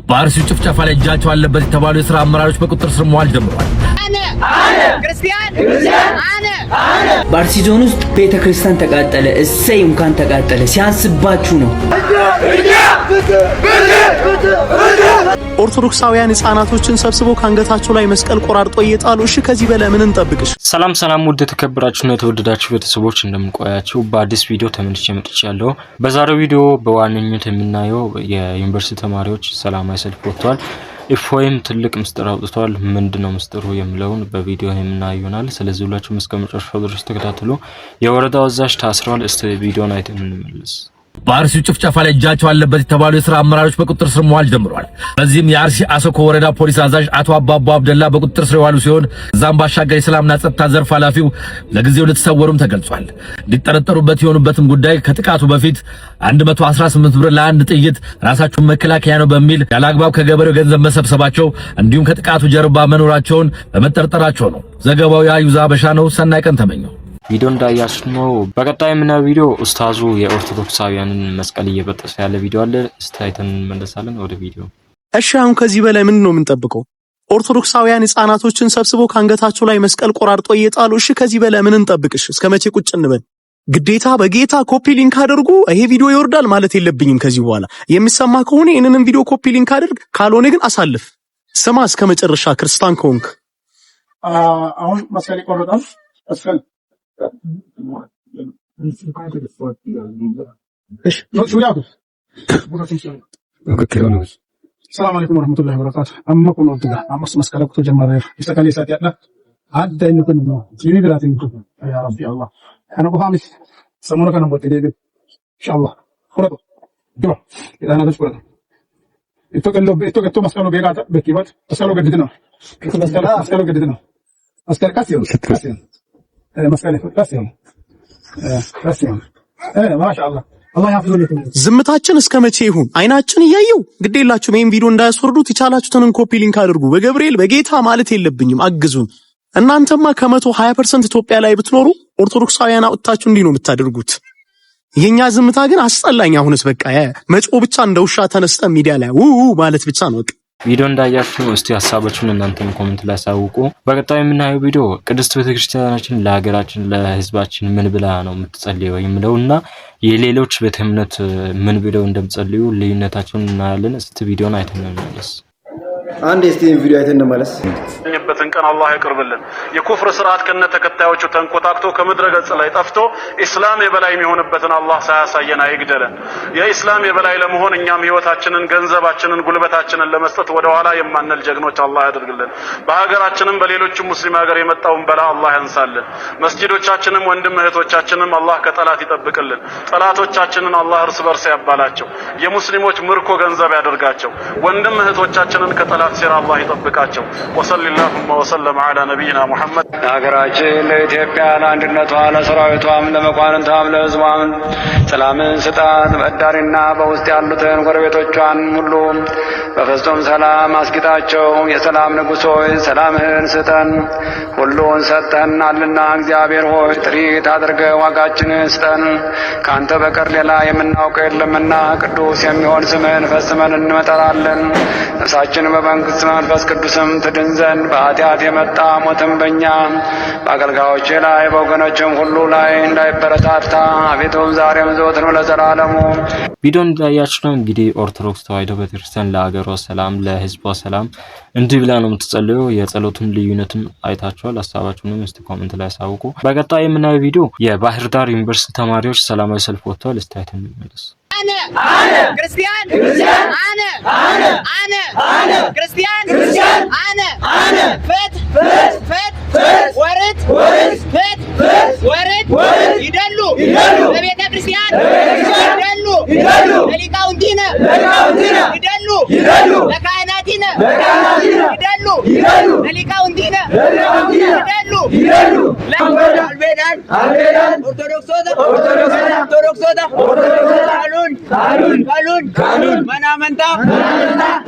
በአርሲው ጭፍጨፋ ላይ እጃቸው አለበት የተባሉ የሥራ አመራሮች በቁጥጥር ስር መዋል ጀምረዋል። ክርስቲያን በአርሲ ዞን ውስጥ ቤተክርስቲያን ተቃጠለ። እሰይ እንኳን ተቃጠለ፣ ሲያንስባችሁ ነው። ኦርቶዶክሳውያን ህፃናቶችን ሰብስበው ካንገታቸው ላይ መስቀል ቆራርጦ እየጣሉ እሺ ከዚህ በላይ ምን እንጠብቅሽ? ሰላም ውድ ተከብራችሁና የተወደዳችሁ ቤተሰቦች እንደምንቆያችሁ በአዲስ ቪዲዮ ተመልሼ መጥቻለሁ። በዛሬው ቪዲዮ በዋነኝነት የምናየው የዩኒቨርሲቲ ተማሪዎች ሰላማዊ ሰልፍ ወጥተዋል። ኢፎይም ትልቅ ምስጢር አውጥቷል። ምንድነው ምስጢሩ የሚለውን በቪዲዮ የምናየው ይሆናል። ስለዚህ ሁላችሁም እስከ መጨረሻው ድረስ ተከታተሉ። የወረዳው አዛዥ ታስረዋል። እስቲ ቪዲዮን አይተን እንመለስ። በአርሲው ጭፍጨፋ ላይ እጃቸው አለበት የተባሉ የሥራ አመራሮች በቁጥጥር ስር መዋል ጀምረዋል። በዚህም የአርሲ አሰኮ ወረዳ ፖሊስ አዛዥ አቶ አባቦ አብደላ በቁጥጥር ስር የዋሉ ሲሆን እዛም ባሻገር የሰላምና ጸጥታ ዘርፍ ኃላፊው ለጊዜው እንደተሰወሩም ተገልጿል። እንዲጠረጠሩበት የሆኑበትም ጉዳይ ከጥቃቱ በፊት 118 ብር ለአንድ ጥይት ራሳቸውን መከላከያ ነው በሚል ያለአግባብ ከገበሬው ገንዘብ መሰብሰባቸው እንዲሁም ከጥቃቱ ጀርባ መኖራቸውን በመጠርጠራቸው ነው። ዘገባው የአዩዛ አበሻ ነው። ሰናይ ቀን ተመኘው። ቪዲዮ እንዳያችሁ ነው። በቀጣይ የምናየው ቪዲዮ ኡስታዙ የኦርቶዶክሳውያንን መስቀል እየበጠሰ ያለ ቪዲዮ አለ። እስታይተን እንመለሳለን ወደ ቪዲዮ። እሺ አሁን ከዚህ በላይ ምን ነው የምንጠብቀው? ኦርቶዶክሳውያን ህፃናቶችን ሰብስበው ካንገታቸው ላይ መስቀል ቆራርጦ እየጣሉ እሺ ከዚህ በላይ ምን እንጠብቅሽ? እስከ መቼ ቁጭ እንበል? ግዴታ በጌታ ኮፒ ሊንክ አድርጉ። ይሄ ቪዲዮ ይወርዳል ማለት የለብኝም ከዚህ በኋላ የሚሰማ ከሆነ ይሄንንም ቪዲዮ ኮፒ ሊንክ አድርግ፣ ካልሆነ ግን አሳልፍ። ስማ እስከ መጨረሻ ክርስቲያን ከሆንክ አሁን መስቀል ይቆርጣል። መስቀል السلام عليكم ورحمة الله وبركاته. أمكم وأنتم أمس مسكلة كتو جماعة يستقل يساتينا عاد إنكم سيني براتينكم يا ربي الله. أنا بخامس سمونا كنا بتدري إن شاء الله. خلاص جوا إذا أنا تشكر. إتو مسكلة بيجات بكيبات مسكلة قديدنا. مسكلة قديدنا. مسكلة كاسيون. مسكلة كاسيون. ما شاء الله. ዝምታችን እስከ መቼ ይሁን? አይናችን እያየው ግዴላችሁ ይሄን ቪዲዮ እንዳያስወርዱት የቻላችሁትን ኮፒ ሊንክ አድርጉ። በገብርኤል በጌታ ማለት የለብኝም አግዙን። እናንተማ ከ120% ኢትዮጵያ ላይ ብትኖሩ ኦርቶዶክሳውያን አውጥታችሁ እንዲህ ነው የምታደርጉት። የኛ ዝምታ ግን አስጠላኝ። አሁንስ በቃ መጮ ብቻ እንደ ውሻ ተነስተ ሚዲያ ላይ ማለት ብቻ ነው በቃ። ቪዲዮ እንዳያችሁ ነው። እስቲ ሐሳባችሁን እናንተም ኮሜንት ላይ አሳውቁ። በቀጣይ የምናየው ቪዲዮ ቅድስት ቤተክርስቲያናችን ለሀገራችን ለህዝባችን ምን ብላ ነው የምትጸልየው የሚለውና የሌሎች ቤተ እምነት ምን ብለው እንደምጸልዩ ልዩነታቸውን እናያለን። እስቲ ቪዲዮን አይተን እንመለስ። አንድ ስቲም ቪዲዮ አይተን እንመለስ። በትን ቀን አላህ ይቅርብልን። የኩፍር ስርዓት ከነ ተከታዮቹ ተንቆጣቅቶ ከምድረ ገጽ ላይ ጠፍቶ ኢስላም የበላይ የሚሆንበትን አላህ ሳያሳየን አይግደለን። የኢስላም የበላይ ለመሆን እኛም ህይወታችንን፣ ገንዘባችንን፣ ጉልበታችንን ለመስጠት ወደ ኋላ የማንል ጀግኖች አላህ ያድርግልን። በሀገራችንም በሌሎችም ሙስሊም ሀገር የመጣውን በላ አላህ ያንሳልን። መስጂዶቻችንም ወንድም እህቶቻችንም አላህ ከጠላት ይጠብቅልን። ጠላቶቻችንን አላህ እርስ በርስ ያባላቸው። የሙስሊሞች ምርኮ ገንዘብ ያደርጋቸው። ወንድም እህቶቻችንን ከጠላት ሲራ አላህ ይጠብቃቸው። ወሰለላሁ ወሰለም ዐላ ነቢይና ሙሐመድ። ለሀገራችን ለኢትዮጵያ ለአንድነቷ ለሰራዊቷም ለመኳንንቷም ለህዝቧም ሰላምን ስጣት። በዳሪና በውስጥ ያሉትን ጎረቤቶቿን ሁሉ በፍጹም ሰላም አስጊጣቸው። የሰላም ንጉሥ ሆይ ሰላምህን ስጠን። ሁሉን ሰጥተናልና እግዚአብሔር ሆይ ጥሪት አድርገህ ዋጋችንን ስጠን። ካንተ በቀር ሌላ የምናውቀው የለምና ቅዱስ የሚሆን ስምህን ፈጽመን እንመጠራለን። ነፍሳችን በመንግስት መንፈስ ቅዱስም ትድን ዘንድ በኃጢአት የመጣ ሞትም በእኛ በአገልጋዮች ላይ በወገኖችም ሁሉ ላይ እንዳይበረታታ አቤቱ ዛሬም ዘወትርም ለዘላለሙ። ቪዲዮ እንዳያችሁ ነው እንግዲህ ኦርቶዶክስ ተዋሕዶ ቤተክርስቲያን ለሀገሯ ሰላም ለህዝቧ ሰላም እንዲህ ብላ ነው የምትጸልየው። የጸሎቱን ልዩነትን አይታችኋል። ሐሳባችሁንም እስቲ ኮሜንት ላይ አሳውቁ። በቀጣይ የምናየው ቪዲዮ የባህር ዳር ዩኒቨርሲቲ ተማሪዎች ሰላማዊ ሰልፍ ወጥተዋል። እስቲ አይተን እንመለስ። አነ ክርስቲያን አነ ክርስቲያን አነ ፍት ወርድ ይደሉ በቤተ ክርስቲያን ይደሉ ለሊቃውንቲነ ይደሉ ለካህናቲነ ይደሉ ለሊቃውንቲነ ይደሉ ለአልቤዳን ኦርቶዶክሶታ ካሉን መናመንታ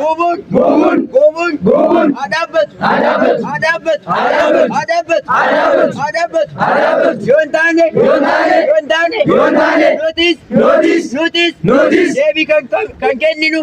ጉቡን አዳበት ዮንታኔ ኖቲስ ዴቢ ከንኬኒኑ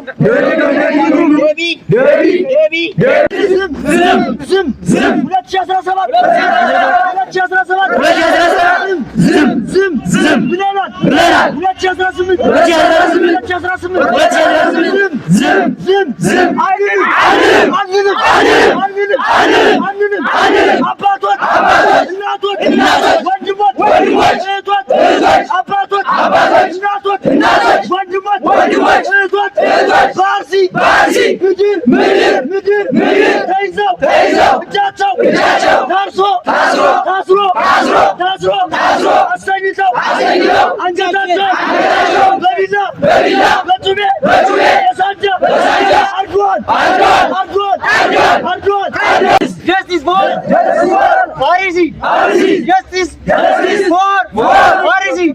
Justice for Farisi. Justice for Farisi.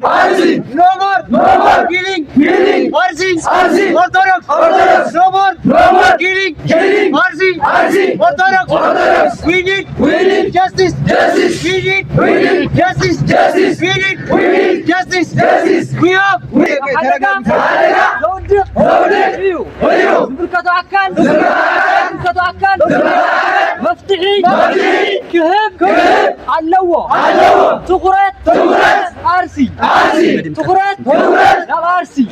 No more killing Farsi. Orthodox. No more killing Farsi. Orthodox. We need justice. We need justice. We need justice. We have مفتحي كهب علوه تقرات عرسي تقرات لا عرسي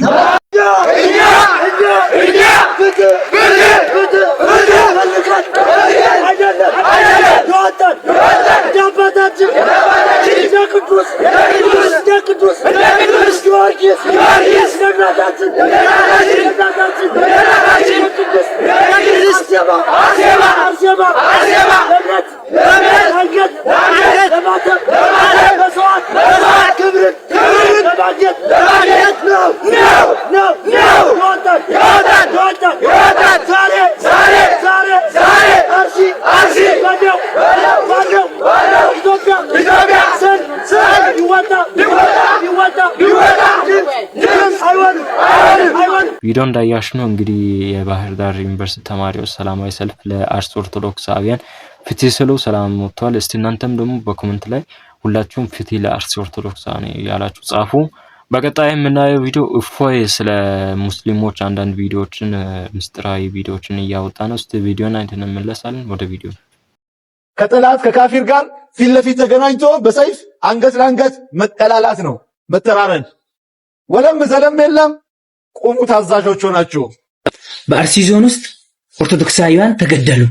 ቪዲዮ እንዳያሽ ነው እንግዲህ የባህር ዳር ዩኒቨርሲቲ ተማሪዎች ሰላማዊ ሰልፍ ለአርሲ ኦርቶዶክሳውያን ፍትህ ስለው ሰላም ወጥቷል። እስቲ እናንተም ደግሞ በኮሜንት ላይ ሁላችሁም ፍትህ ለአርሲ ኦርቶዶክሳውያን ያላችሁ ጻፉ። በቀጣይ የምናየው ቪዲዮ እፎይ ስለ ሙስሊሞች አንዳንድ ቪዲዮዎችን ምስጥራዊ ቪዲዮዎችን እያወጣ ነው። እስቲ ቪዲዮን አይተን እንመለሳለን። ወደ ቪዲዮ ከጠላት ከካፊር ጋር ፊት ለፊት ተገናኝቶ በሰይፍ አንገት ለአንገት መጠላላት ነው መተራረድ። ወለም ዘለም የለም። ቆሙ ታዛዦች ሆናችሁ። በአርሲ ዞን ውስጥ ኦርቶዶክሳውያን ተገደሉ።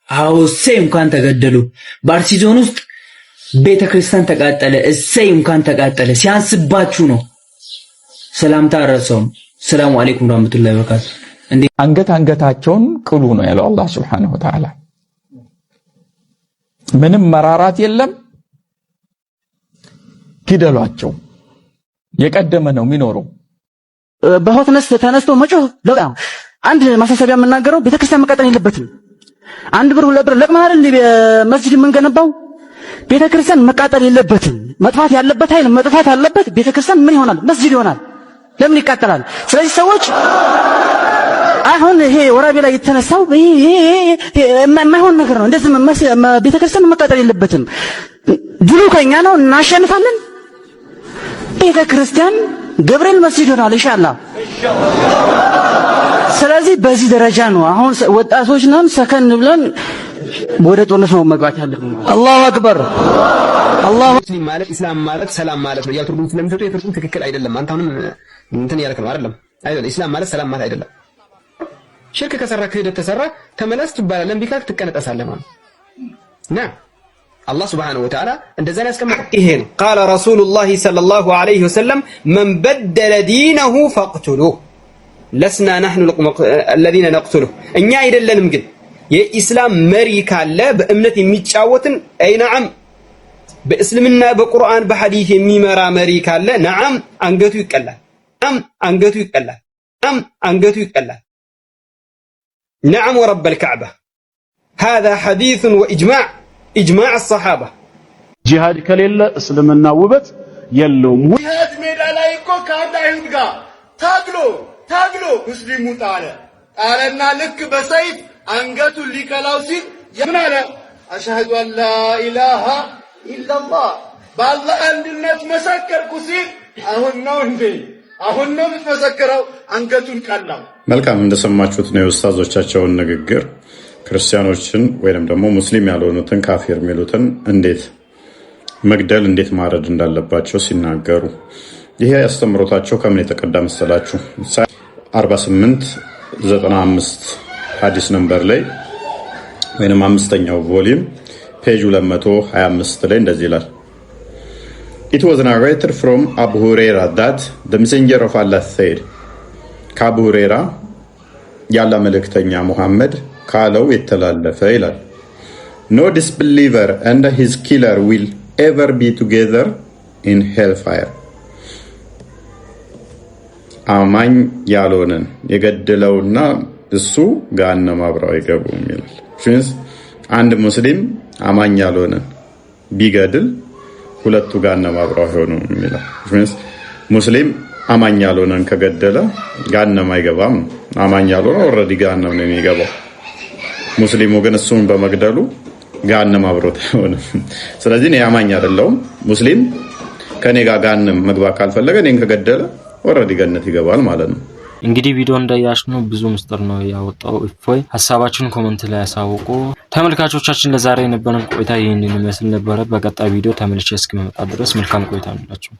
አዎ እሰይ እንኳን ተገደሉ። በአርሲ ዞን ውስጥ ቤተክርስቲያን ተቃጠለ። እሰይ እንኳን ተቃጠለ። ሲያንስባችሁ ነው። ሰላምታ አረሰውም። ሰላም አለይኩም ወራህመቱላሂ ወበረካቱ። እንዴ አንገታቸውን ቅሉ ነው ያለው አላህ Subhanahu Wa Ta'ala። ምንም መራራት የለም። ግደሏቸው። የቀደመ ነው የሚኖረው። በሆትነስ ተነስቶ መጮህ ለውጣ አንድ ማሳሰቢያ የምናገረው ቤተክርስቲያን መቃጠል የለበትም። አንድ ብር ሁለት ብር ለቅመን አይደል መስጂድ የምንገነባው? ቤተክርስቲያን መቃጠል የለበትም። መጥፋት ያለበት ኃይል መጥፋት አለበት። ቤተክርስቲያን ምን ይሆናል? መስጂድ ይሆናል። ለምን ይቃጠላል? ስለዚህ ሰዎች አሁን ይሄ ወራቤ ላይ የተነሳው ይሄ የማይሆን ነገር ነው። እንደዚህ ቤተክርስቲያን መቃጠል የለበትም። ድሉ ከኛ ነው፣ እናሸንፋለን። ቤተክርስቲያን ገብርኤል መስጂድ ይሆናል ኢንሻአላህ። ስለዚህ በዚህ ደረጃ ነው አሁን ወጣቶች ነን፣ ሰከን ብለን ወደ ጦርነት ነው መግባት ያለብን። አላሁ አክበር። አላሁ ሙስሊም ማለት ኢስላም ማለት ሰላም ማለት ነው። ያትርጉም ስለሚሰጡ የትርጉም ትክክል አይደለም። አንተ አሁንም እንትን ያልክ ነው አይደለም? አይደለም። ኢስላም ማለት ሰላም ማለት አይደለም። ሽርክ ከሰራ ክህደት ተሰራ ተመለስ ትባላለህ። እምቢ ካልክ ትቀነጠሳለህ ማለት ነው። الله سبحانه وتعالى እንደዛ ያስቀመጠ ይሄ ነው። قال رسول الله صلى الله عليه وسلم من بدل دينه فاقتلوه لسنا نحن الذين نقتله እኛ አይደለንም ግን የኢስላም መሪ ካለ በእምነት የሚጫወትን አይ ነዓም በእስልምና በቁርአን በሐዲስ የሚመራ መሪ ካለ ነዓም አንገቱ ይቀላል። ነዓም አንገቱ ይቀላል። ነዓም አንገቱ ይቀላል። نعم ورب الكعبة هذا حديث وإجماع إجماع الصحابة جهاد كليلة اسلمنا وبت يلوم جهاد ميدا لا يكون كادا يهودغا تاغلو مسلمو تعالى قالنا لك بسيف አንገቱ ሊከላው ሲል ምን አለ? አሽሀዱ አን ላ ኢላሃ ኢላላህ በአላህ አንድነት መሰከርኩ ሲል አሁን ነው እንዴ አሁን ነው የምትመሰክረው። አንገቱን ቀላው። መልካም እንደሰማችሁት ነው የኡስታዞቻቸውን ንግግር። ክርስቲያኖችን ወይንም ደግሞ ሙስሊም ያልሆኑትን ካፊር የሚሉትን እንዴት መግደል እንዴት ማረድ እንዳለባቸው ሲናገሩ ይሄ ያስተምሮታቸው ከምን የተቀዳ መሰላችሁ? 4895 ሐዲስ ነምበር ላይ ወይንም አምስተኛው ቮሊዩም ፔጅ 225 ላይ እንደዚህ ይላል It was narrated from Abu Huraira that the messenger of Allah said ከአቡ ሁሬራ ያላ መልእክተኛ ሙሐመድ ካለው የተላለፈ ይላል No disbeliever and his killer will ever be together in hellfire አማኝ ያልሆነን የገደለውና እሱ ገሃነም አብረው አይገቡም ይላል። አንድ ሙስሊም አማኝ ያልሆነን ቢገድል ሁለቱ ገሃነም አብረው አይሆኑም ይላል። ሙስሊም አማኝ ያልሆነን ከገደለ ገሃነም አይገባም። አማኝ ያልሆነ ኦልሬዲ ገሃነም ነው የሚገባው። ሙስሊሙ ግን እሱን በመግደሉ ገሃነም አብሮት አይሆንም። ስለዚህ እኔ አማኝ አይደለሁም። ሙስሊም ከኔ ጋር ገሃነም መግባት ካልፈለገ እኔን ከገደለ ኦልሬዲ ገነት ይገባል ማለት ነው። እንግዲህ ቪዲዮ እንዳያችሁት ብዙ ምስጢር ነው ያወጣው እፎይ። ሐሳባችሁን ኮሜንት ላይ ያሳውቁ። ተመልካቾቻችን ለዛሬ የነበረን ቆይታ ይህንን ይመስል ነበረ። በቀጣይ ቪዲዮ ተመልሼ እስክመጣ ድረስ መልካም ቆይታ ይሁንላችሁ።